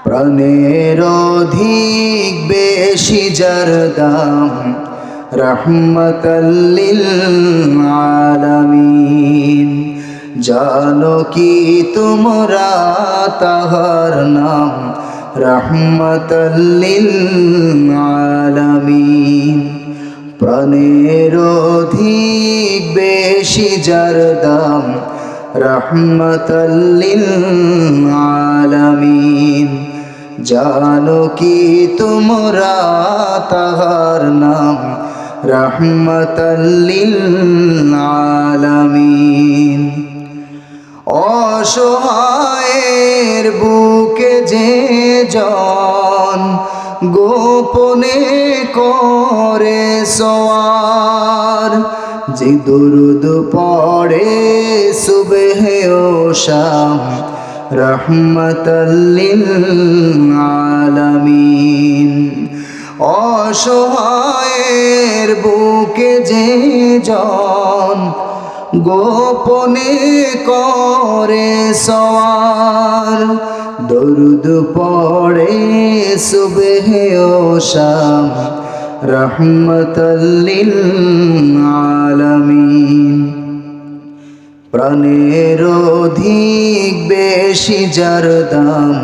প্রাণের অধিক বেশি যার দাম রহমতাল লিল আলামিন। জানো কি তোমরা তাহার নাম রহমতাল লিল আলামিন। প্রাণের অধিক বেশি যার দাম রহমতাল লিল আলামিন। জানো কি তোমরা তাহার নাম রহমতাল লিল আলামিন। অসহায়ের বুকে যে জন গোপনে করে সওয়ার, যে দুরুদ পড়ে সুবহে ও শাম রহমতাল লিল আলামিন। অসহায়ের বুকে যে জন গোপনে করে সওয়ার, দরুদ পড়ে সুবহে ও শাম রহমতাল লিল আলামিন। প্রাণের অধিক বেশি যার দাম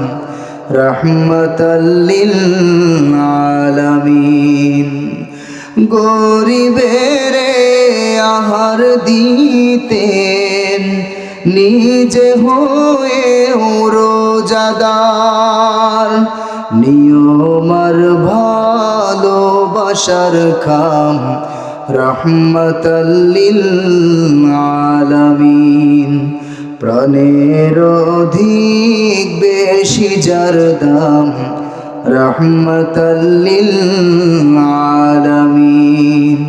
রহমতাল লিল আলামিন। গরিবের আহার দিতেন নিজে হয়ে রোজাদার, নিয়মার ভালোবাসার খাম রহমতাল লিল আলামিন। প্রাণের অধিক বেশি যার দাম রহমতাল লিল আলামিন।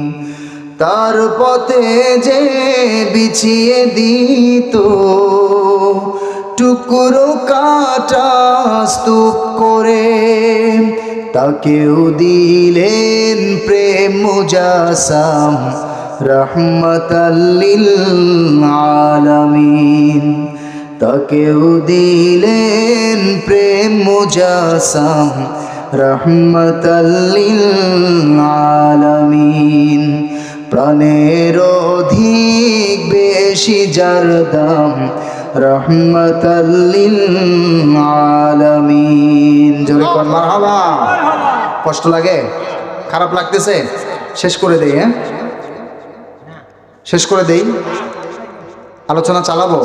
তার পথে যে বিছিয়ে দিত টুকরো কাটা স্তূপ করে, তাকেও দিলেন প্রেম মুজাসাম রহমতাল লিল আলামিন। তাকেও দিলেন প্রেম মুজাসাম রহমতাল লিল আলামিন। প্রাণের অধিক বেশি যার দাম রহমতাল লিল আলামিন। জোরে কোন মারহাবা। কষ্ট লাগে? খারাপ লাগতেছে? শেষ করে দেই। শেষ করে দেই, আলোচনা চালাবো।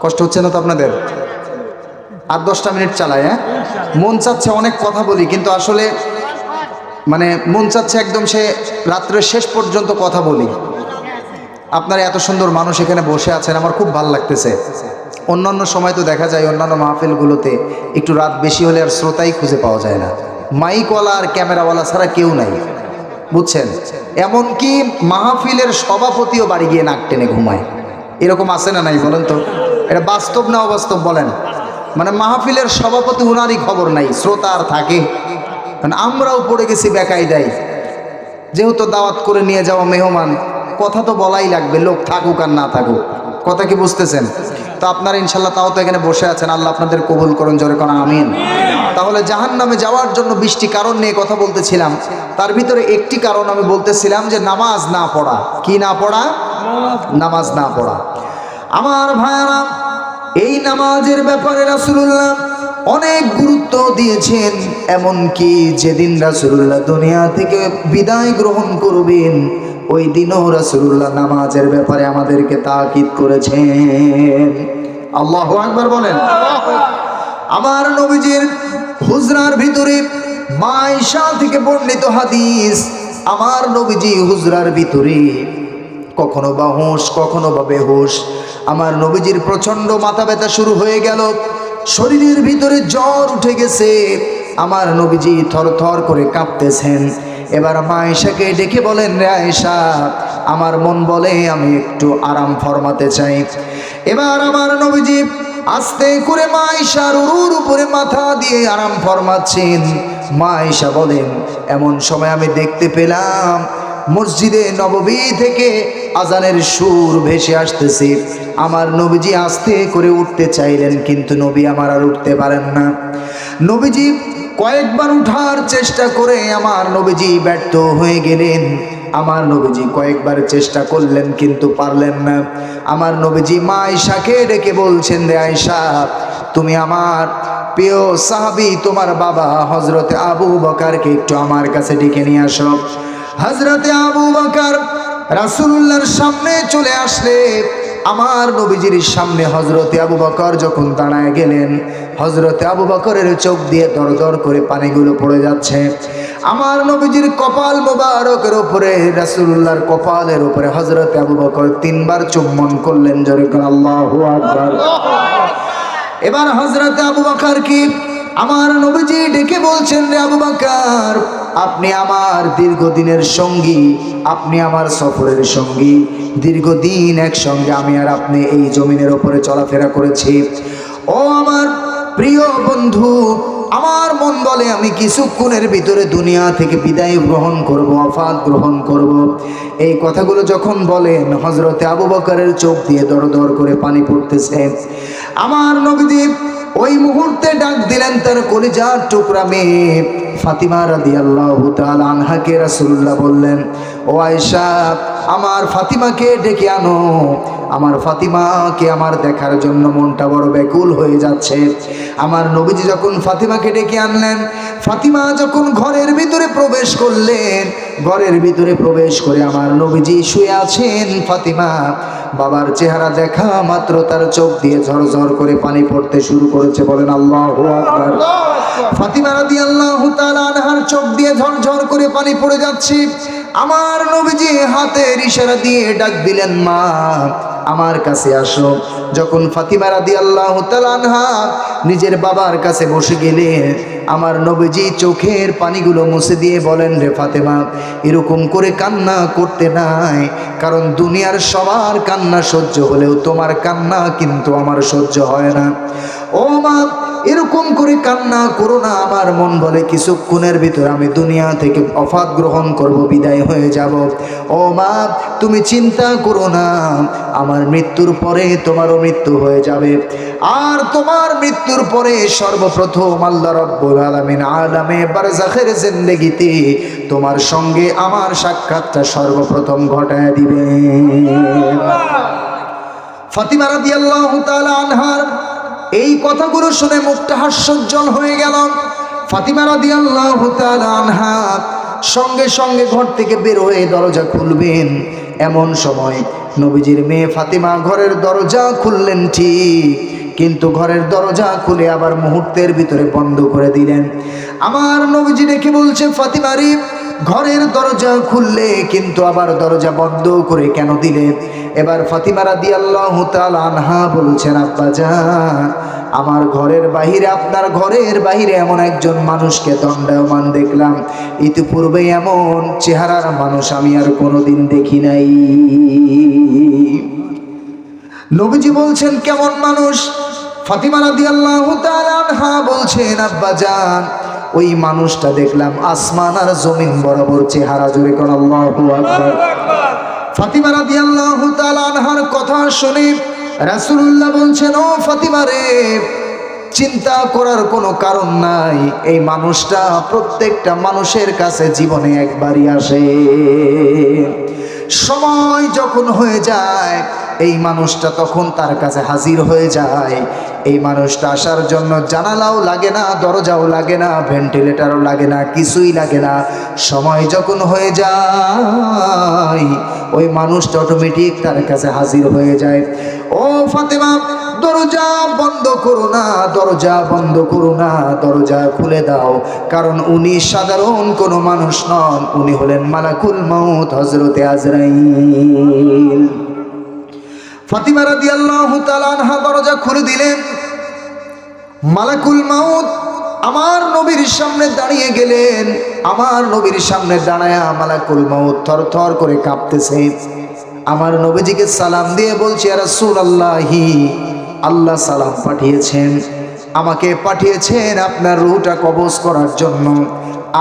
কষ্ট হচ্ছে না তো আপনাদের? আর 10টা মিনিট চালাই। মন চাচ্ছে অনেক কথা বলি, কিন্তু আসলে মানে মন চাচ্ছে একদম সে রাত্রের শেষ পর্যন্ত কথা বলি। আপনারা এত সুন্দর মানুষ এখানে বসে আছেন, আমার খুব ভালো লাগতেছে। অন্যান্য সময় তো দেখা যায় অন্যান্য মাহফিলগুলোতে একটু রাত বেশি হলে আর শ্রোতাই খুঁজে পাওয়া যায় না, মাইকওয়ালা আর ক্যামেরাওয়ালা ছাড়া কেউ নাই, বুঝছেন? এমনকি মাহফিলের সভাপতিও বাড়ি গিয়ে নাক টেনে ঘুমায়। এরকম আছে না নাই বলেন তো? এটা বাস্তব না অবাস্তব বলেন? মানে মাহফিলের সভাপতি উনারই খবর নাই, শ্রোতা আর থাকে? মানে আমরাও পড়ে গেছি বেকায়দায়। যেহেতু দাওয়াত করে নিয়ে যাওয়া মেহমান, কথা তো বলাই লাগবে, লোক থাকুক আর না থাকুক। কথা কি বুঝতেছেন? তো আপনারা ইনশাল্লাহ তাও তো এখানে বসে আছেন, আল্লাহ আপনাদের কবুল করুন, জোরে কোন আমিন। তাহলে জাহান্নামে যাওয়ার জন্য 20টি কারণ নিয়ে কথা বলতেছিলাম, তার ভিতরে একটি কারণ আমি বলতেছিলাম যে নামাজ না পড়া। কি না পড়া? নামাজ না পড়া। আমার ভাইরা, এই নামাজের ব্যাপারে রাসূলুল্লাহ অনেক গুরুত্ব দিয়েছেন। এমনকি যেদিন রাসূলুল্লাহ দুনিয়া থেকে বিদায় গ্রহণ করবেন, ওই দিনও রাসূলুল্লাহ নামাজের ব্যাপারে আমাদেরকে তাকিদ করেছেন। আল্লাহু আকবার বলেন। আমার নবীজির হুজরার ভিতরে মা আয়েশা থেকে বর্ণিত হাদিস, আমার নবীজি হুজরার ভিতরে কখনো বা হুঁশ কখনো বা বেহুশ। আমার নবীজির প্রচন্ড মাথা ব্যথা শুরু হয়ে গেল, শরীরের ভিতরে জ্বর উঠে গেছে, আমার নবীজি থরথর করে কাঁপতেছেন। এবার মা আয়েশাকে ডেকে বলেন, রে আয়েশা, আমার মন বলে আমি একটু আরাম ফরমাতে চাই। এবার আমার নবীজি আস্তে করে মা আয়েশার উরুর উপরে মাথা দিয়ে আরাম ফরমাচ্ছেন। মা আয়েশা বলেন, এমন সময় আমি দেখতে পেলাম মসজিদে নববী থেকে আজানের সুর ভেসে আসতেছে। আমার নবীজি আস্তে করে উঠতে চাইলেন, কিন্তু নবী আমার আর উঠতে পারেন না। নবীজি কয়েকবার উঠার চেষ্টা করে আমার নবীজি ব্যর্থ হয়ে গেলেন। আমার নবীজি কয়েকবার চেষ্টা করলেন কিন্তু পারলেন না। আমার নবীজি মা আয়েশাকে ডেকে বলছেন, রে আয়েশা, তুমি আমার প্রিয় সাহাবী, তোমার বাবা হযরতে আবু বকরকে একটু আমার কাছে ডেকে নিয়ে আসো। হযরতে আবু বকর রাসূলুল্লাহর সামনে চলে আসলে আমার নবীজির সামনে হযরতে আবু বকর যখন দাঁড়ায় গেলেন, হযরতে আবু বকরের চোখ দিয়ে দরদর করে পানিগুলো পড়ে যাচ্ছে। আমার নবীজির কপাল মোবারকের উপরে, রাসূলুল্লাহর কপালের উপরে হযরতে আবু বকর 3 বার চুম্বন করলেন। জোরে করে আল্লাহু আকবার। এবার হযরতে আবু বকর কি আমার নবীজি ডেকে বলছেন, রে আবু বকর, আপনি আমার দীর্ঘদিনের সঙ্গী, আপনি আমার সফরের সঙ্গী, দীর্ঘদিন একসঙ্গে আমি আর আপনি এই জমিনের উপরে চলাফেরা করেছি। ও আমার প্রিয় বন্ধু, আমার মন বলে আমি কিছুক্ষণের ভিতরে দুনিয়া থেকে বিদায় গ্রহণ করব, ওয়াফাত গ্রহণ করব। এই কথাগুলো যখন বলেন হযরতে আবু বকরের চোখ দিয়ে দরদর করে পানি পড়তেছে। আমার নবীজি ওই মুহূর্তে ডাক দিলেন তার কলিজার টুকরা মেয়ে ফাতিমা রাদিয়াল্লাহু তাআলা আনহাকে। রাসূলুল্লাহ বললেন, ও আয়েশা, আমার ফাতিমাকে ডেকে আনো, আমার ফাতিমাকে আমার দেখার জন্য মনটা বড় ব্যাকুল হয়ে যাচ্ছে। আমার নবীজি যখন ফাতিমাকে ডেকে আনলেন, ফাতিমা যখন ঘরের ভিতরে প্রবেশ করলেন, ঘরের ভিতরে প্রবেশ করে আমার নবীজি শুয়ে আছেন। ফাতিমা বাবার চেহারা দেখা মাত্র তার চোখ দিয়ে ঝরঝর করে পানি পড়তে শুরু করেছে। বলেন আল্লাহু আকবার। ফাতিমা রাদিয়াল্লাহু তাআলা আনহার চোখ দিয়ে ঝরঝর করে পানি পড়ে যাচ্ছে। আমার নবীজি হাতের ইশারা দিয়ে ডাক দিলেন, মা আমার কাছে আসো। যখন ফাতিমা রাদিয়াল্লাহু তাআলা আনহা নিজের বাবার কাছে বসে গেলেন, আমার নবীজি চোখের পানিগুলো মুছে দিয়ে বলেন, রে ফাতেমা, এরকম করে কান্না করতে নাই, কারণ দুনিয়ার সবার কান্না সহ্য হলেও তোমার কান্না কিন্তু আমার সহ্য হয় না। ও মা, এরকম করে কান্না করো না। আমার মন বলে কিছুক্ষণের ভিতর আমি দুনিয়া থেকে ওয়াফাত গ্রহণ করব, বিদায় হয়ে যাব। ও মা, তুমি চিন্তা করো না, আমার মৃত্যুর পরে তোমারও মৃত্যু হয়ে যাবে। আর তোমার মৃত্যুর পরে সর্বপ্রথম আল্লাহ রাব্বুল আলামিন আলামে বারজাখের জিন্দেগিতে তোমার সঙ্গে আমার সাক্ষাৎটা সর্বপ্রথম ঘটায় দিবে। ফাতিমা রাদিয়াল্লাহু তাআলা আনহার এই কথাগুলো শুনে মুখটা হাস্যোজ্জ্বল হয়ে গেল। ফাতিমা রাদিয়াল্লাহু তাআলা আনহা সঙ্গে সঙ্গে ঘর থেকে বের হয়ে দরজা খুলবেন, এমন সময় নবীজির মেয়ে ফাতিমা ঘরের দরজা খুললেন ঠিক, কিন্তু ঘরের দরজা খুলে আবার মুহূর্তের ভিতরে বন্ধ করে দিলেন। আমার নবীজি দেখে বলছে, ফাতিমা রে, ঘরের দরজা খুললে কিন্তু আবার দরজা বন্ধ করে কেন দিলে? এবার ফাতিমা রাদিয়াল্লাহু তাআলা আনহা বলছেন, আব্বাজান, আমার ঘরের বাহিরে, আপনার ঘরের বাহিরে এমন একজন মানুষকে দণ্ডায়মান দেখলাম। ইতিপূর্বে এমন চেহারার মানুষ আমি আর কোনোদিন দেখি নাই। নবীজি বলছেন, কেমন মানুষ? ফাতিমা রাদিয়াল্লাহু তাআলা আনহা বলছেন, আব্বাজান, ওই মানুষটা দেখলাম আসমান আর জমিন বরাবর চেহারা। জোরে কোন আল্লাহু আকবার। ফাতিমা রাদিয়াল্লাহু তাআলা আনহার কথা শুনে রাসূলুল্লাহ বলছেন, ও ফাতিমা রে, চিন্তা করার কোনো কারণ নাই। এই মানুষটা প্রত্যেকটা মানুষের কাছে জীবনে একবারই আসে। সময় যখন হয়ে যায় এই মানুষটা তখন তার কাছে হাজির হয়ে যায়। এই মানুষটা আসার জন্য জানালাও লাগে না, দরজাও লাগে না, ভেন্টিলেটরও লাগে না, কিছুই লাগে না। সময় যখন হয়ে যায় ওই মানুষটা অটোমেটিক তার কাছে হাজির হয়ে যায়। ও ফাতেমা, দরজা বন্ধ করো না, দরজা বন্ধ করো না, দরজা খুলে দাও, কারণ উনি সাধারণ কোনো মানুষ নন, উনি হলেন মালাকুল মউত, হযরতে আজরাইল। ফাতিমা রাদিয়াল্লাহু তাআলা আনহা দরজা খুলে দিলেন। মালাকুল মউত আমার নবীর সামনে দাঁড়িয়ে গেলেন। আমার নবীর সামনে দাঁড়ায়া মালাকুল মউত থরথর করে কাঁপতেছে। আমার নবীজিকে সালাম দিয়ে বলছে, ইয়া রাসূলুল্লাহি, আল্লাহ সালাম পাঠিয়েছেন, আমাকে পাঠিয়েছেন আপনার রূহটা কবজ করার জন্য।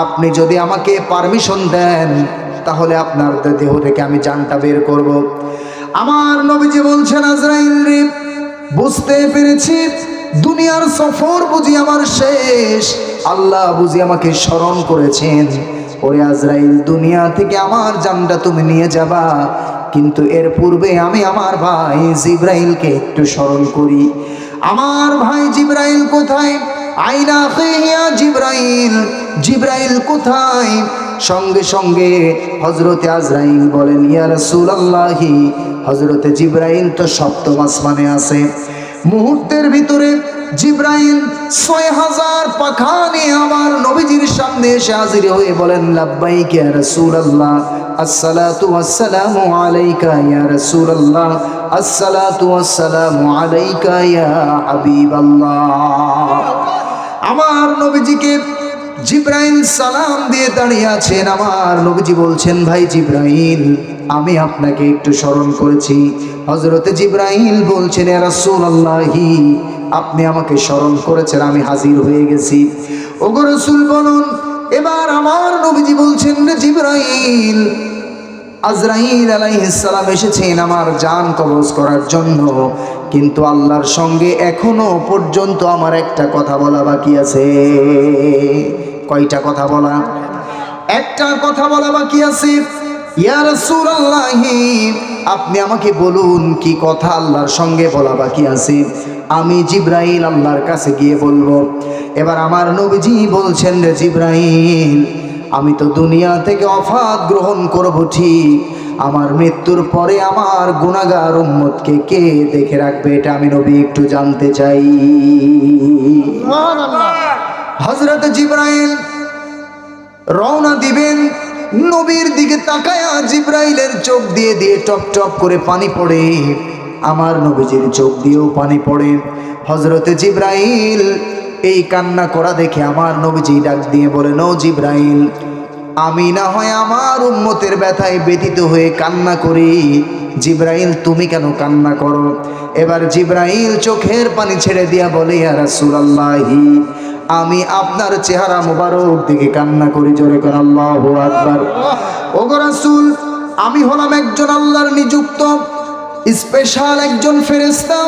আপনি যদি আমাকে পারমিশন দেন তাহলে আপনার দেহ থেকে আমি জানটা বের করব। আমার নবীজি বলছেন, আজরাইল রে, বুঝতে পেরেছি দুনিয়ার সফর বুঝি আমার শেষ, আল্লাহ বুঝি আমাকে স্মরণ করেছেন। ওরে আজরাইল, দুনিয়া থেকে আমার জানটা তুমি নিয়ে যাবা, কিন্তু এর পূর্বে আমি আমার ভাই জিব্রাইলকে একটু স্মরণ করি। আমার ভাই জিব্রাইল কোথায়? আইনা আখিয়া জিব্রাইল, জিব্রাইল কোথায়? সঙ্গে সঙ্গে হযরতে আজরাইল বলেন, ইয়া রাসূলুল্লাহি, হযরতে জিব্রাইল তো সপ্তম আসমানে আছে। মুহূর্তের ভিতরে জিব্রাইল ৬০০০ পাখা নিয়ে আমার নবীজির সামনে এসে হাজির হয়ে বলেন, লাব্বাইক ইয়া রাসূলুল্লাহ, আসসালাতু ওয়াসসালামু আলাইকা ইয়া রাসূলুল্লাহ, আসসালাতু ওয়াসসালামু আলাইকা ইয়া হাবিবাল্লাহ। আমার নবীজিকে জিব্রাইল সালাম দিয়ে দাঁড়িয়ে আছেন। আমার নবীজি বলছেন, ভাই জিব্রাইল, আমি আপনাকে একটু স্মরণ করেছি। হযরতে জিব্রাইল বলছেন, ইয়া রাসূলুল্লাহি, আপনি আমাকে স্মরণ করেছেন, আমি হাজির হয়ে গেছি। ওগো রাসূল বলুন। এবার আমার নবীজি বলছেন, রে জিব্রাইল, আজরাইল আলাইহিস সালাম এসেছেন আমার জান কবজ করার জন্য, কিন্তু আল্লাহর সঙ্গে এখনো পর্যন্ত আমার একটা কথা বলা বাকি আছে। কয়টা কথা বলা? একটা কথা বলা বাকি আছে। ইয়া রাসূলুল্লাহি, আপনি আমাকে বলুন কি কথা আল্লাহর সঙ্গে বলা বাকি আছে। আমি জিব্রাইল আল্লাহর কাছে গিয়ে বলবো। এবার আমার নবীজি বলছেন, রে জিব্রাইল, আমি তো দুনিয়া থেকে ওফাত গ্রহণ করব ঠিক, আমার মৃত্যুর পরে আমার গুনাহগার উম্মতকে কে দেখে রাখবে, এটা আমি নবী একটু জানতে চাই। হযরত জিব্রাইল রওনা দিবেন, নবীর দিকে তাকায়া জিব্রাইলের চোখ দিয়ে দিয়ে টপ টপ করে পানি পড়ে, আমার নবীজির চোখ দিয়েও পানি পড়ে। হযরতে জিব্রাইল এই কান্না করা দেখে আমার নবীজি ডাক দিয়ে বলেন, ও জিব্রাইল, আমি না হয় আমার উম্মতের ব্যথায় ব্যথিত হয়ে কান্না করি, জিব্রাইল তুমি কেন কান্না করো? এবার জিব্রাইল চোখের পানি ছেড়ে দিয়া বলে, ইয়া রাসূলুল্লাহি, আমি আপনার চেহারা মোবারক দিকে কান্না করি। জোরে করে আল্লাহু আকবার। ওগো রাসূল, আমি হলাম একজন আল্লাহর নিযুক্ত স্পেশাল একজন ফেরেশতা।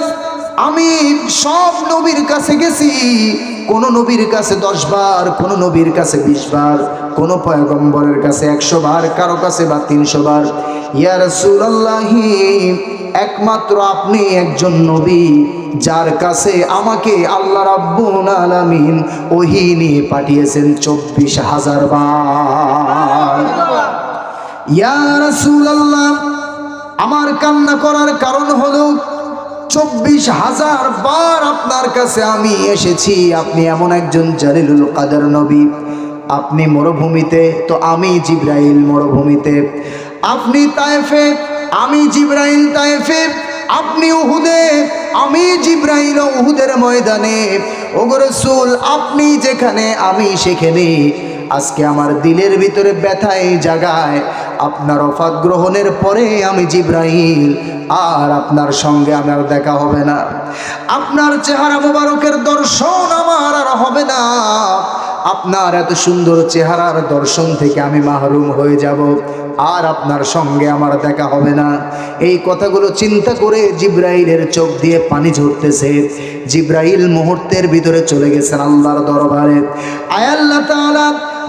আমি সব নবীর কাছে গেছি, কোন নবীর কাছে 10 বার, কোন নবীর কাছে 20 বার, কোন পয়গম্বরের কাছে 100 বার, কারো কাছে বা 300 বার। ইয়া রাসূলুল্লাহি, একমাত্র আপনি একজন নবী যার কাছে আমাকে আল্লাহ রাব্বুল আলামিন ওহী নিয়ে পাঠিয়েছেন 24,000 বার। ইয়া রাসূলুল্লাহ, আমার কান্না করার কারণ হলো 24,000 বার আপনার কাছে আমি এসেছি। আপনি এমন একজন জালিলুল কাদের নবী। আপনি মরুভূমিতে, তো আমি জিব্রাইল মরুভূমিতে। আপনি তায়েফে, আমি জিব্রাইল তায়েফে। আপনি উহুদে, আমি জিব্রাইল উহুদের ময়দানে। ওগো রাসূল, আপনি যেখানে আমি সেখানে। আজকে আমার দিলের ভিতরে ব্যথা এই জায়গায়, আপনার ওফাত গ্রহণের পরে আমি জিব্রাইল আর আপনার সঙ্গে আমার দেখা হবে না, আপনার চেহারা মোবারকের দর্শন আমার আর হবে না, আপনার এত সুন্দর চেহারার দর্শন থেকে আমি মাহরুম হয়ে যাব, আর আপনার সঙ্গে আমার দেখা হবে না। এই কথাগুলো চিন্তা করে জিব্রাইলের চোখ দিয়ে পানি ঝরতেছে। জিব্রাইল মুহূর্তের ভিতরে চলে গেছেন আল্লাহর দরবারে। আয় আল্লাহ তাআলা,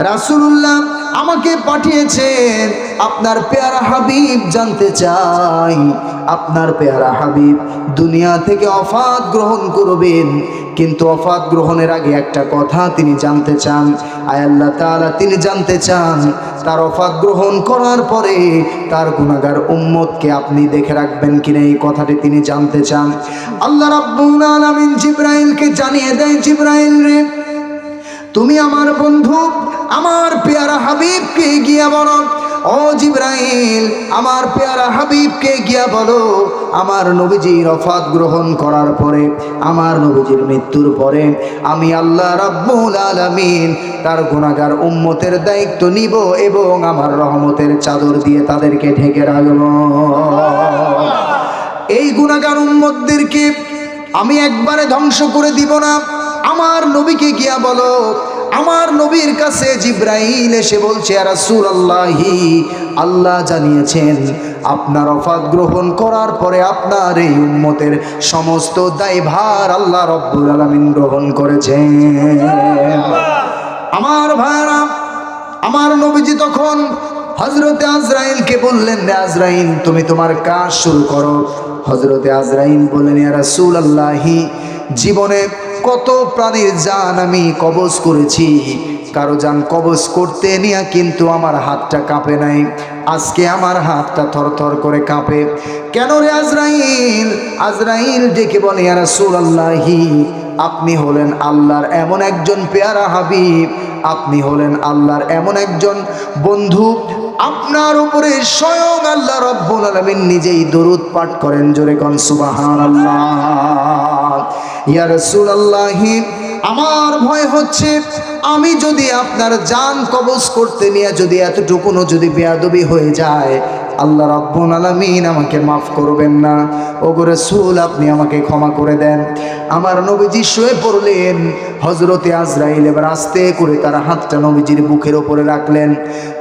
রাসূলুল্লাহ আমাকে পাঠিয়েছেন, আপনার পেয়ারা হাবিব জানতে চাই, আপনার পেয়ারা হাবিব দুনিয়া থেকে ওফাত গ্রহণ করবেন, কিন্তু ওফাত গ্রহণের আগে একটা কথা তিনি জানতে চান। আয় আল্লাহ তাআলা, তিনি জানতে চান তার ওফাত গ্রহণ করার পরে তার গুনাহগার উম্মতকে আপনি দেখে রাখবেন কিনা, এই কথাটি তিনি জানতে চান। আল্লাহ রাব্বুল আলামিন জিব্রাইলকে জানিয়ে দেয়, জিব্রাইল রে, তুমি আমার বন্ধু আমার পেয়ারা হাবিবকে গিয়া বলো, ও জিব্রাইল, আমার পেয়ারা হাবিবকে গিয়া বলো, আমার নবীজির ওফাত গ্রহণ করার পরে, আমার নবীজির মৃত্যুর পরে আমি আল্লাহ রাব্বুল আলামিন তার গুনাহগার উম্মতের দায়িত্ব নিব এবং আমার রহমতের চাদর দিয়ে তাদেরকে ঢেকে রাখব। এই গুনাহগার উম্মতদেরকে আমি একবারে ধ্বংস করে দিব না। আমার নবীকে গিয়া বলো, আমার নবীর কাছে জিব্রাইল এসে বলছে, ইয়া রাসূলুল্লাহি, আল্লাহ জানিয়েছেন আপনার ওফাত গ্রহণ করার পরে আপনার এই উম্মতের সমস্ত দায়ভার আল্লাহ রাব্বুল আলামিন গ্রহণ করেছেন। আমার ভাইরা, আমার নবীজি তখন হযরতে আজরাইলকে বললেন, রে আজরাইল, তুমি তোমার কাজ শুরু করো। হযরতে আজরাইল বললেন, ইয়া রাসূলুল্লাহি, জীবনে কত প্রাণীর জান আমি কবজ করেছি, কারো জান কবজ করতে নিয়ে কিন্তু আমার হাতটা কাঁপে নাই। আজকে আমার হাতটা থরথর করে কাঁপে। কেন রে আজরাইল? আজরাইল ডেকে বলে, ইয়া রাসূলুল্লাহি, আপনি হলেন আল্লাহর এমন একজন পেয়ারা হাবিব, আপনি হলেন আল্লাহর এমন একজন বন্ধু, আপনার উপরে স্বয়ং আল্লাহ রাব্বুল আলামিন নিজেই দরুদ পাঠ করেন। জোরে কোন সুবহানাল্লাহ। ইয়া রাসূলুল্লাহি, আমার ভয় হচ্ছে আমি যদি আপনার জান কবজ করতে নিয়ে যদি এতটুকুনো যদি বেয়াদবি হয়ে যায়, আল্লাহ রাব্বুল আলামিন আমাকে মাফ করবেন না। ওগো রাসূল, আপনি আমাকে ক্ষমা করে দেন। আমার নবীজি শুয়ে পড়লেন। হযরতে আজরাইল এবার আস্তে করে তার হাতটা নবীজির বুকের উপরে রাখলেন।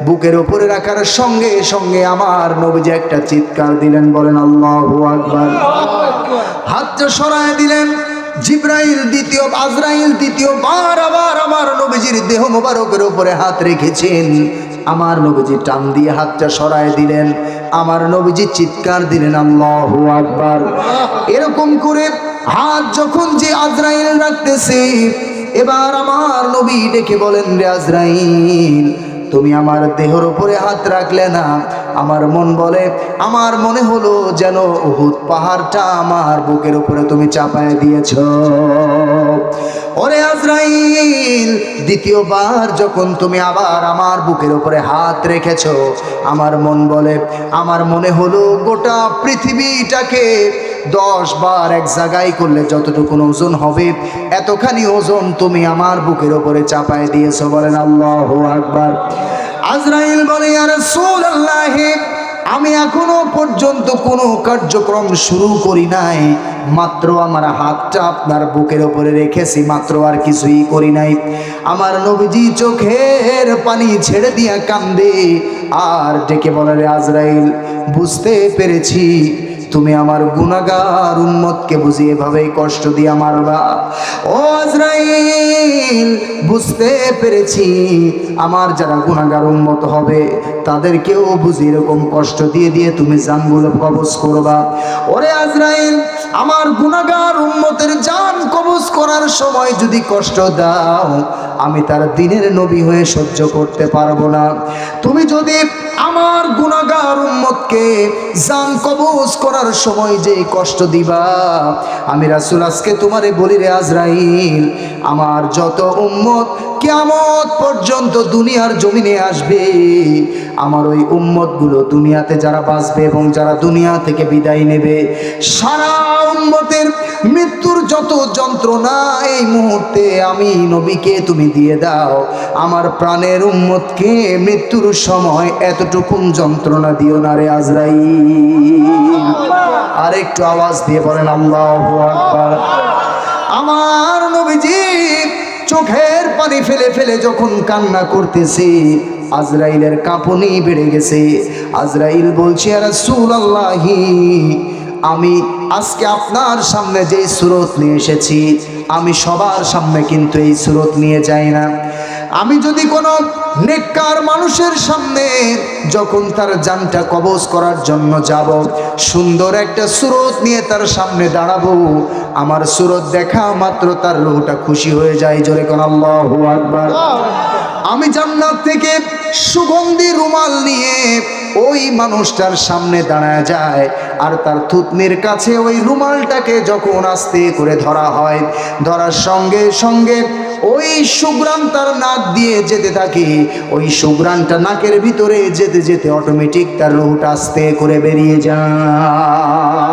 বুকের উপরে রাখার সঙ্গে সঙ্গে আমার নবীজি একটা চিৎকার দিলেন, বলেন আল্লাহু আকবার। হাতটা সরায় দিলেন। জিব্রাইল আজরাইল দ্বিতীয়বার আবার আমার নবীজির দেহ মোবারকের উপরে হাত রেখেছেন। আমার নবীজি টান দিয়ে হাতটা সরায় দিলেন। আমার নবীজি চিৎকার দিলেন, আল্লাহু আকবার। এরকম করে হাত যখন যে আজরাইল রাখতেছে, এবার আমার নবী ডেকে বলেন, রে আজরাইল, তুমি আমার দেহের উপরে হাত রাখলে না। আমার মন বলে, আমার মনে হলো যেন উহুদ পাহাড়টা আমার বুকের উপরে তুমি চাপায় দিয়েছ। ওরে আজরাইল, দ্বিতীয়বার যখন তুমি আবার আমার বুকের উপরে হাত রেখেছ, আমার মন বলে, আমার মনে হলো গোটা পৃথিবীটাকে 10 বার এক জায়গায় করলে যতটুকু ওজন হবে, এতখানি ওজন তুমি আমার বুকের উপরে চাপায় দিয়েছো। বলেন আল্লাহু আকবার। আজরাইল বলে, ইয়া রাসূলুল্লাহ, আমি এখনো পর্যন্ত কোনো কার্যক্রম শুরু করি নাই, মাত্র আমার হাতটা আপনার বুকের উপরে রেখেছি, মাত্র, আর কিছুই করি নাই। আমার নবীজি চোখের পানি ছেড়ে দিয়া কান্দে আর ডেকে বলে, রে আজরাইল, বুঝতে পেরেছি তুমি আমার গুনাহগার উম্মতকে বুঝি এভাবেই কষ্ট দিয়ে মারবা। ও আজরাইল, বুঝতে পেরেছি আমার যারা গুনাহগার উম্মত হবে তাদেরকেও বুঝি এরকম কষ্ট দিয়ে দিয়ে তুমি জানগুলো কবজ করবা। ওরে আজরাইল, আমার গুনাহগার উম্মতের জান কবজ করার সময় যদি কষ্ট দাও, আমি তার দিনের নবী হয়ে সহ্য করতে পারবো না। তুমি যদি আমার গুনাহগার উম্মতকে জান কবজ করার সময় যে কষ্ট দিবা, আমি রাসূল আজকে তোমারে বলি, রে আজরাইল, আমার যত উম্মত কিয়ামত পর্যন্ত দুনিয়ার জমিনে আসবে, আমার ওই উম্মতগুলো দুনিয়াতে যারা বাঁচবে এবং যারা দুনিয়া থেকে বিদায় নেবে, সারা উম্মতের মৃত্যুর যত যন্ত্রণা এই মুহূর্তে আমি নবীকে তুমি দিয়ে দাও। আমার প্রাণের উম্মতকে মৃত্যুর সময় এতটুকু যন্ত্রণা দিও না, রে আজরাইল। আর একটু আওয়াজ দিয়ে বলেন আল্লাহু আকবার। আমার নবীজি চোখের পানি ফেলে ফেলে যখন কান্না করতেছে, আজরাইলের কাঁপুনি বেড়ে গেছে। আজরাইল বলছে, ইয়া রাসূলুল্লাহি, আমি আজকে আপনার সামনে যে সুরত নিয়ে এসেছি, আমি সবার সামনে কিন্তু এই সুরত নিয়ে যাই না। আমি যদি কোনো নেককার মানুষের সামনে যখন তার জানটা কবজ করার জন্য যাব, সুন্দর একটা সুরত নিয়ে তার সামনে দাঁড়াবো, আমার সুরত দেখা মাত্র তার রূহটা খুশি হয়ে যায়। জোরে কোন আল্লাহু আকবার। আমি জান্নাত থেকে সুগন্ধি রুমাল নিয়ে ওই মানুষটার সামনে দাঁড়ায় যায়, আর তার থুতনির কাছে ওই রুমালটাকে যখন আস্তে করে ধরা হয়, ধরার সঙ্গে সঙ্গে ওই সুঘ্রাণ তার নাক দিয়ে যেতে থাকে। ওই সুঘ্রাণটা নাকের ভিতরে যেতে যেতে অটোমেটিক তার রুহটা আস্তে করে বেরিয়ে যায়।